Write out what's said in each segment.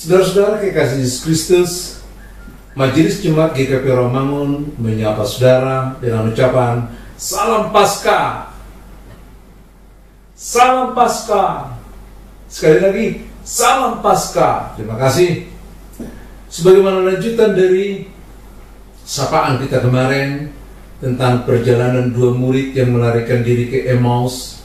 Saudara-saudara kekasih Yesus Kristus, Majelis Jemaat GKP Rawamangun menyapa saudara dengan ucapan Salam Paskah. Salam Paskah. Sekali lagi, Salam Paskah. Terima kasih. Sebagaimana lanjutan dari sapaan kita kemarin tentang perjalanan dua murid yang melarikan diri ke Emmaus,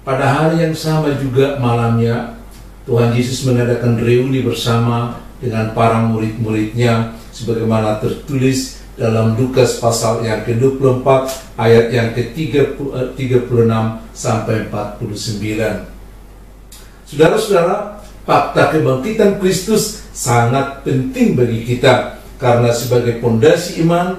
pada hari yang sama juga malamnya Tuhan Yesus mengadakan reuni bersama dengan para murid-muridnya sebagaimana tertulis dalam Lukas pasal yang ke-24 ayat yang ke-36 sampai 49. Saudara-saudara, fakta kebangkitan Kristus sangat penting bagi kita karena sebagai pondasi iman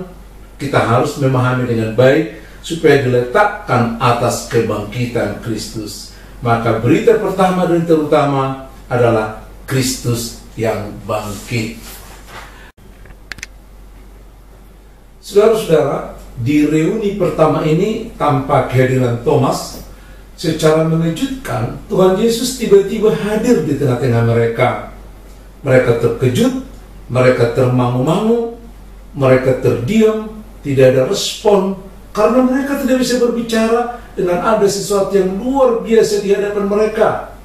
kita harus memahami dengan baik supaya diletakkan atas kebangkitan Kristus. Maka berita pertama dan terutama adalah Kristus yang bangkit. Saudara-saudara, di reuni pertama ini tanpa kehadiran Thomas, secara mengejutkan Tuhan Yesus tiba-tiba hadir di tengah-tengah mereka. Mereka terkejut, mereka termangu-mangu, mereka terdiam, tidak ada respon, karena mereka tidak bisa berbicara dengan ada sesuatu yang luar biasa di hadapan mereka.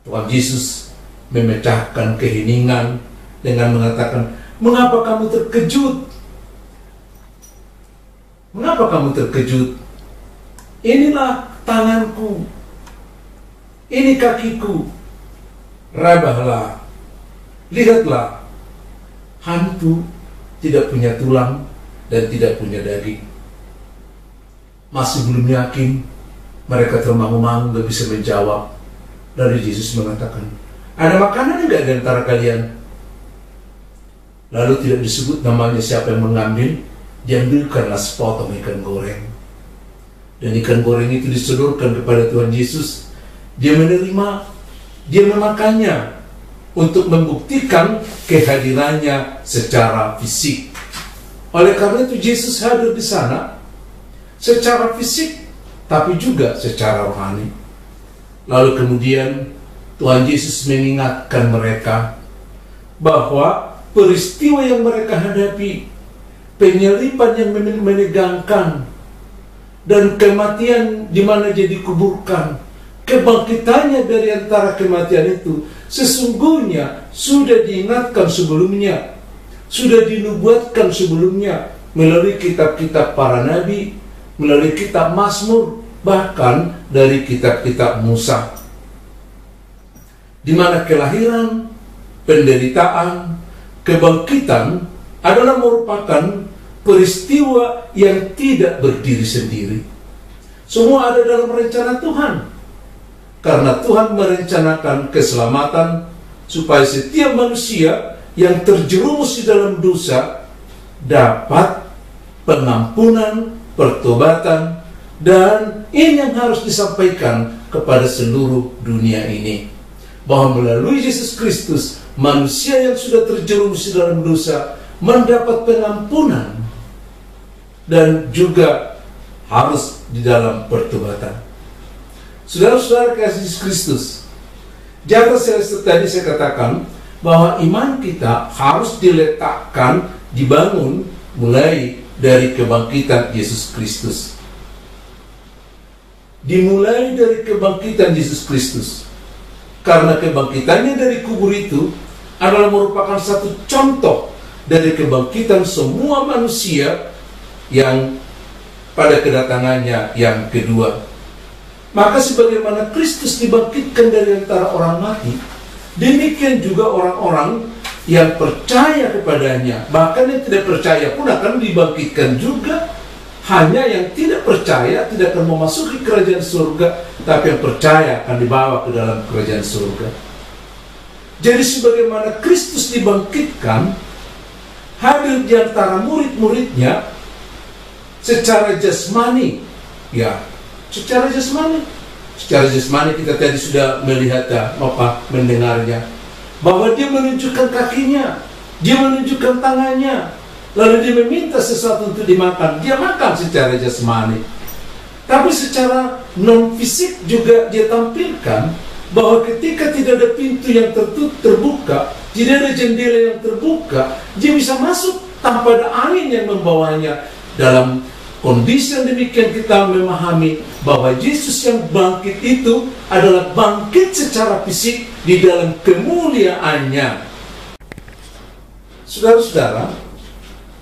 Tuhan Yesus memecahkan keheningan dengan mengatakan, "Mengapa kamu terkejut? Mengapa kamu terkejut? Inilah tanganku, ini kakiku. Rabahlah, lihatlah, hantu tidak punya tulang dan tidak punya daging." Masih belum yakin, mereka termangu-mangu, gak bisa menjawab. Lalu Yesus mengatakan, "Ada makanan enggak di antara kalian?" Lalu tidak disebut namanya siapa yang mengambil, diambilkanlah sepotong ikan goreng. Dan ikan goreng itu disodorkan kepada Tuhan Yesus. Dia menerima, dia memakannya untuk membuktikan kehadirannya secara fisik. Oleh karena itu Yesus hadir di sana secara fisik, tapi juga secara rohani. Lalu kemudian Tuhan Yesus mengingatkan mereka bahwa peristiwa yang mereka hadapi, penyaliban yang menegangkan, dan kematian di mana dia dikuburkan, kebangkitannya dari antara kematian itu, sesungguhnya sudah diingatkan sebelumnya, sudah dinubuatkan sebelumnya melalui kitab-kitab para nabi, melalui kitab Mazmur, bahkan dari kitab-kitab Musa, di mana kelahiran, penderitaan, kebangkitan adalah merupakan peristiwa yang tidak berdiri sendiri. Semua ada dalam rencana Tuhan, karena Tuhan merencanakan keselamatan supaya setiap manusia yang terjerumus di dalam dosa dapat pengampunan, pertobatan, dan ini yang harus disampaikan kepada seluruh dunia ini, bahwa melalui Yesus Kristus manusia yang sudah terjerumus di dalam dosa mendapat pengampunan dan juga harus di dalam pertobatan. Saudara-saudara kasih Yesus Kristus, di atas tadi saya katakan bahwa iman kita harus diletakkan, dibangun mulai dari kebangkitan Yesus Kristus. Dimulai dari kebangkitan Yesus Kristus, karena kebangkitannya dari kubur itu adalah merupakan satu contoh dari kebangkitan semua manusia yang pada kedatangannya yang kedua. Maka sebagaimana Kristus dibangkitkan dari antara orang mati, demikian juga orang-orang yang percaya kepadanya, bahkan yang tidak percaya pun akan dibangkitkan juga. Hanya yang tidak percaya tidak akan memasuki kerajaan surga, tapi yang percaya akan dibawa ke dalam kerajaan surga. Jadi sebagaimana Kristus dibangkitkan, hadir di antara murid-muridnya secara jasmani, ya, secara jasmani. Secara jasmani kita tadi sudah melihat, mendengarnya, bahwa dia menunjukkan kakinya, dia menunjukkan tangannya, lalu dia meminta sesuatu untuk dimakan. Dia makan secara jasmani. Tapi secara non-fisik juga dia tampilkan bahwa ketika tidak ada pintu yang terbuka, tidak ada jendela yang terbuka, dia bisa masuk tanpa ada angin yang membawanya. Dalam kondisi yang demikian kita memahami bahwa Yesus yang bangkit itu adalah bangkit secara fisik di dalam kemuliaannya. Saudara-saudara,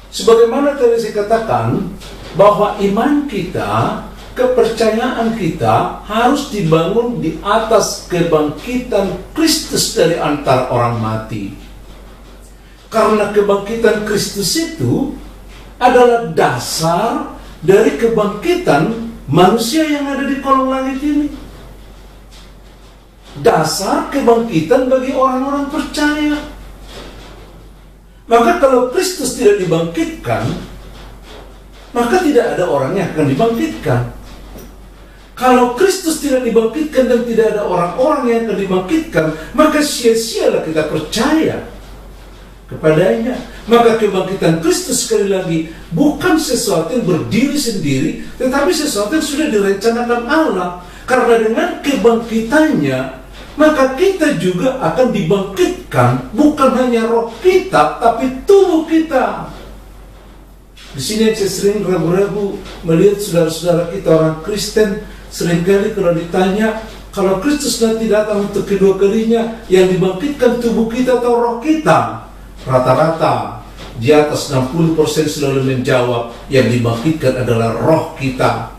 sebagaimana tadi saya katakan, bahwa iman kita, kepercayaan kita harus dibangun di atas kebangkitan Kristus dari antara orang mati. Karena kebangkitan Kristus itu adalah dasar dari kebangkitan manusia yang ada di kolong langit ini. Dasar kebangkitan bagi orang-orang percaya. Maka kalau Kristus tidak dibangkitkan, maka tidak ada orang yang akan dibangkitkan. Kalau Kristus tidak dibangkitkan dan tidak ada orang-orang yang akan dibangkitkan, maka sia-sialah kita percaya kepadanya. Maka kebangkitan Kristus, sekali lagi, bukan sesuatu yang berdiri sendiri, tetapi sesuatu yang sudah direncanakan Allah. Karena dengan kebangkitannya, maka kita juga akan dibangkitkan, bukan hanya roh kita, tapi tubuh kita. Di sini saya sering ragu-ragu melihat saudara-saudara kita orang Kristen, seringkali kalau ditanya, kalau Kristus nanti datang untuk kedua kalinya, yang dibangkitkan tubuh kita atau roh kita? Rata-rata di atas 60% selalu menjawab, yang dibangkitkan adalah roh kita.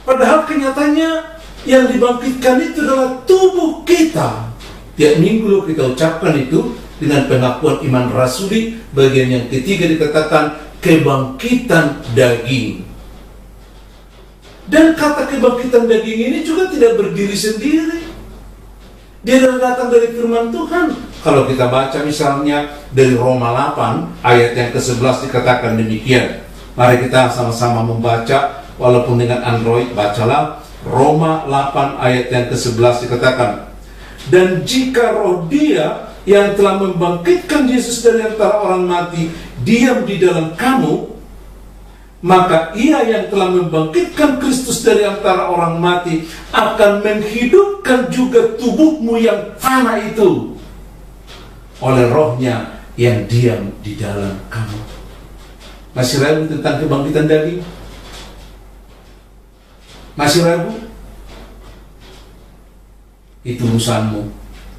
Padahal kenyataannya yang dibangkitkan itu adalah tubuh kita. Tiap minggu kita ucapkan itu dengan pengakuan iman rasuli. Bagian yang ketiga dikatakan kebangkitan daging. Dan kata kebangkitan daging ini juga tidak berdiri sendiri. Dia datang dari firman Tuhan. Kalau kita baca misalnya dari Roma 8 ayat yang ke-11 dikatakan demikian. Mari kita sama-sama membaca, walaupun dengan Android, bacalah. Roma 8 ayat yang ke-11 dikatakan, dan jika roh Dia yang telah membangkitkan Yesus dari antara orang mati diam di dalam kamu, maka Ia yang telah membangkitkan Kristus dari antara orang mati akan menghidupkan juga tubuhmu yang fana itu oleh rohnya yang diam di dalam kamu. Masih ragu tentang kebangkitan daging? Masih ragu? Itu urusanmu.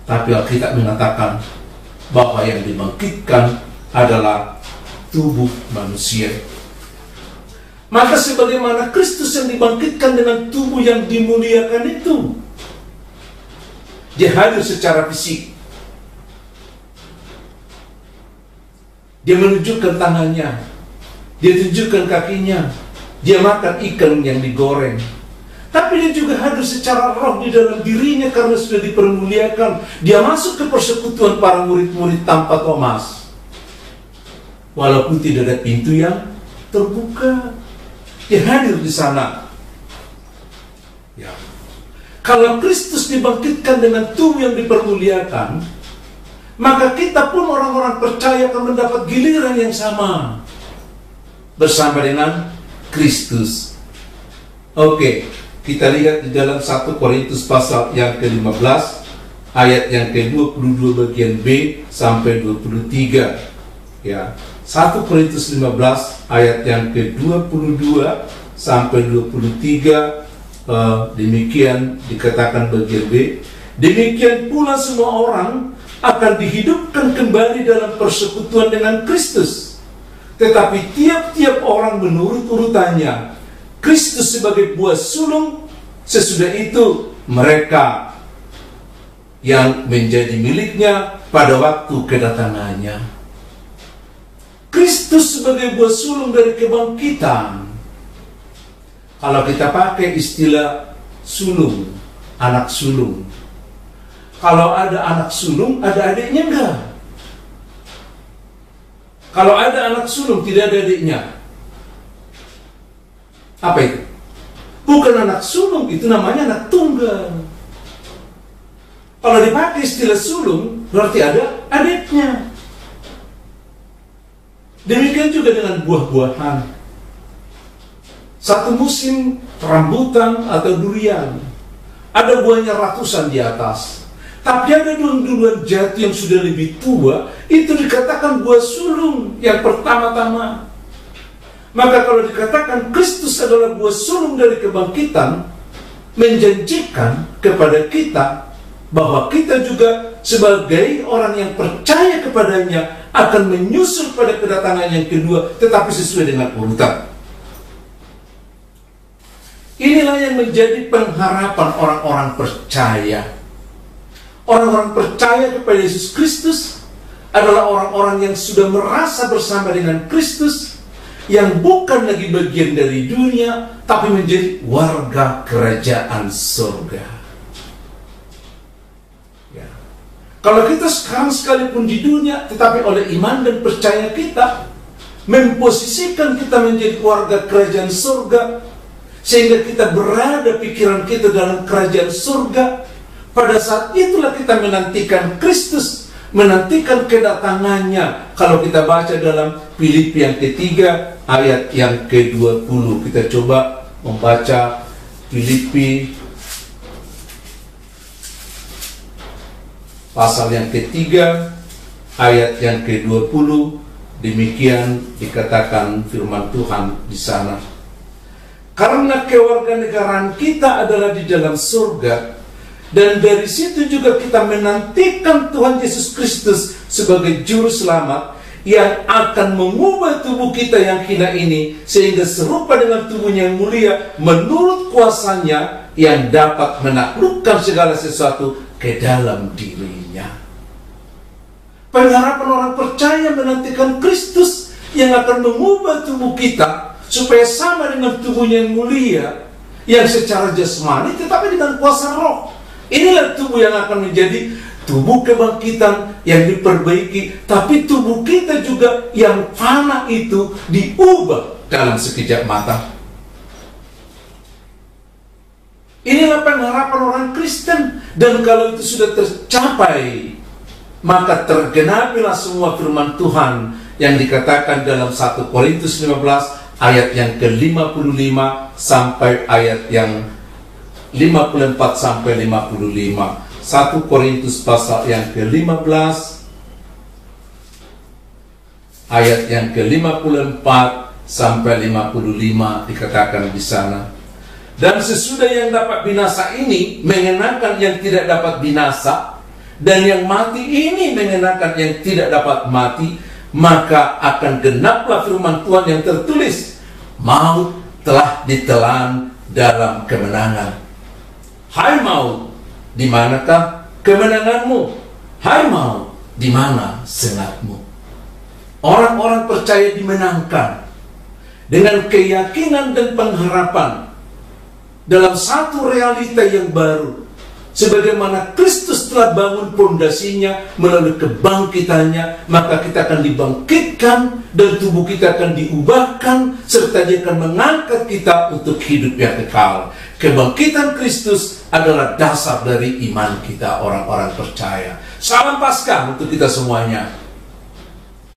Tapi Alkitab mengatakan bahwa yang dibangkitkan adalah tubuh manusia. Maka sebagaimana Kristus yang dibangkitkan dengan tubuh yang dimuliakan itu, Dia hadir secara fisik. Dia menunjukkan tangannya, Dia tunjukkan kakinya, Dia makan ikan yang digoreng. Tapi Dia juga hadir secara roh di dalam dirinya karena sudah dipermuliakan. Dia masuk ke persekutuan para murid-murid tanpa Thomas, walaupun tidak ada pintu yang terbuka. Dia hadir di sana. Ya. Kalau Kristus dibangkitkan dengan tubuh yang dipermuliakan, maka kita pun orang-orang percaya akan mendapat giliran yang sama bersama dengan Kristus. Oke. Kita lihat di dalam 1 Korintus pasal yang ke-15 ayat yang ke-22 bagian B sampai 23. Ya. 1 Korintus 15 ayat yang ke-22 sampai 23, demikian dikatakan bagian B. Demikian pula semua orang akan dihidupkan kembali dalam persekutuan dengan Kristus. Tetapi tiap-tiap orang menurut urutannya. Kristus sebagai buah sulung, sesudah itu mereka yang menjadi miliknya pada waktu kedatangannya. Kristus sebagai buah sulung dari kebangkitan. Kalau kita pakai istilah sulung, anak sulung. Kalau ada anak sulung, ada adiknya enggak? Kalau ada anak sulung, tidak ada adiknya. Apa itu? Bukan anak sulung, itu namanya anak tunggal. Kalau dipakai istilah sulung, berarti ada adiknya. Demikian juga dengan buah-buahan. Satu musim rambutan atau durian. ada buahnya ratusan di atas. Tapi ada duluan jati yang sudah lebih tua, itu dikatakan buah sulung yang pertama-tama. Maka kalau dikatakan Kristus adalah buah sulung dari kebangkitan, menjanjikan kepada kita bahwa kita juga sebagai orang yang percaya kepadanya akan menyusul pada kedatangan yang kedua, tetapi sesuai dengan urutan. Inilah yang menjadi pengharapan orang-orang percaya. Orang-orang percaya kepada Yesus Kristus adalah orang-orang yang sudah merasa bersama dengan Kristus, yang bukan lagi bagian dari dunia, tapi menjadi warga kerajaan surga. Ya. Kalau kita sekarang sekalipun di dunia, tetapi oleh iman dan percaya kita, memposisikan kita menjadi warga kerajaan surga, sehingga kita berada pikiran kita dalam kerajaan surga. Pada saat itulah kita menantikan Kristus, menantikan kedatangannya. Kalau kita baca dalam Filipi yang ketiga, ayat yang ke-20. Kita coba membaca Filipi pasal yang ketiga, ayat yang ke-20. Demikian dikatakan firman Tuhan di sana. Karena kewarganegaraan kita adalah di dalam surga, dan dari situ juga kita menantikan Tuhan Yesus Kristus sebagai juru selamat yang akan mengubah tubuh kita yang hina ini sehingga serupa dengan tubuhnya yang mulia menurut kuasanya yang dapat menaklukkan segala sesuatu ke dalam dirinya. Pengharapan orang percaya menantikan Kristus yang akan mengubah tubuh kita supaya sama dengan tubuhnya yang mulia, yang secara jasmani tetapi dengan kuasa roh. Inilah tubuh yang akan menjadi tubuh kebangkitan yang diperbaiki, tapi tubuh kita juga yang fana itu diubah dalam sekejap mata. Inilah pengharapan orang Kristen, dan kalau itu sudah tercapai, maka tergenapilah semua firman Tuhan yang dikatakan dalam 1 Korintus 15 ayat yang ke-55 sampai ayat yang 54 sampai 55. 1 Korintus pasal yang ke-15 ayat yang ke-54 sampai 55 dikatakan di sana. Dan sesudah yang dapat binasa ini mengenakan yang tidak dapat binasa, dan yang mati ini mengenakan yang tidak dapat mati, maka akan genaplah firman Tuhan yang tertulis, maut telah ditelan dalam kemenangan. Hai maut, di manakah kemenanganmu? Hai maut, di mana sengatmu? Orang-orang percaya dimenangkan dengan keyakinan dan pengharapan dalam satu realita yang baru. Sebagaimana Kristus telah bangun pondasinya melalui kebangkitannya, maka kita akan dibangkitkan dan tubuh kita akan diubahkan, serta Dia akan mengangkat kita untuk hidup yang kekal. Kebangkitan Kristus adalah dasar dari iman kita orang-orang percaya. Salam Paskah untuk kita semuanya.